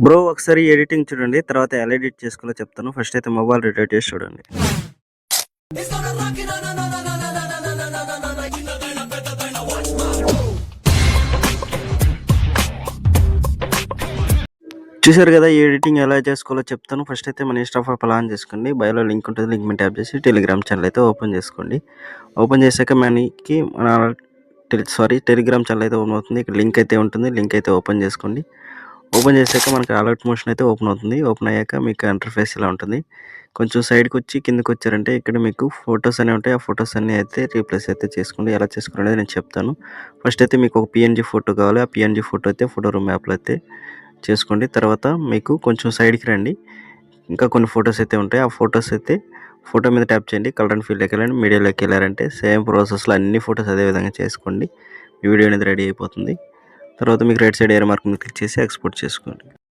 Bro ఒకసారి editing చూడండి. తర్వాత ఎలా ఎడిట్ చేసుకోవాలో చెప్తాను. ఫస్ట్ అయితే మొబైల్ రిటైర్ చేసి చూడండి. చూసారు కదా, ఈ ఎడిటింగ్ ఎలా చేసుకోవాలో చెప్తాను. ఫస్ట్ అయితే మన ఇన్స్టా ప్రొఫైల్ ఆన్ చేసుకోండి. బయోలో లింక్ ఉంటుంది, లింక్ మీద ట్యాప్ చేసి టెలిగ్రామ్ ఛానల్ అయితే ఓపెన్ చేసుకోండి. ఓపెన్ చేశాక మనకి టెలిగ్రామ్ ఛానల్ అయితే ఓపెన్ అవుతుంది. ఇక్కడ లింక్ అయితే ఉంటుంది, లింక్ అయితే ఓపెన్ చేసుకోండి. ఓపెన్ చేశాక మనకి అలర్ట్ మోషన్ అయితే ఓపెన్ అవుతుంది. ఓపెన్ అయ్యాక మీకు ఇంటర్ఫేస్ ఇలా ఉంటుంది. కొంచెం సైడ్కి వచ్చి కిందకి వచ్చారంటే ఇక్కడ మీకు ఫొటోస్ అనేవి ఉంటాయి. ఆ ఫొటోస్ అన్నీ అయితే రీప్లేస్ అయితే చేసుకోండి. ఎలా చేసుకోవాలనేది నేను చెప్తాను. ఫస్ట్ అయితే మీకు ఒక పిఎన్జీ ఫోటో కావాలి. ఆ పిఎన్జీ ఫోటో అయితే ఫోటో రూమ్ యాప్లో అయితే చేసుకోండి. తర్వాత మీకు కొంచెం సైడ్కి రండి, ఇంకా కొన్ని ఫొటోస్ అయితే ఉంటాయి. ఆ ఫొటోస్ అయితే ఫోటో మీద ట్యాప్ చేయండి. కలర్ అండ్ ఫీల్డ్లోకి వెళ్ళండి. మీడియాలోకి వెళ్ళారంటే సేమ్ ప్రాసెస్లో అన్ని ఫొటోస్ అదే విధంగా చేసుకోండి. మీ వీడియో అనేది రెడీ అయిపోతుంది. తర్వాత మీకు రైట్ సైడ్ ఏర్ మార్క్ మీద క్లిక్ చేసి ఎక్స్పోర్ట్ చేసుకోండి.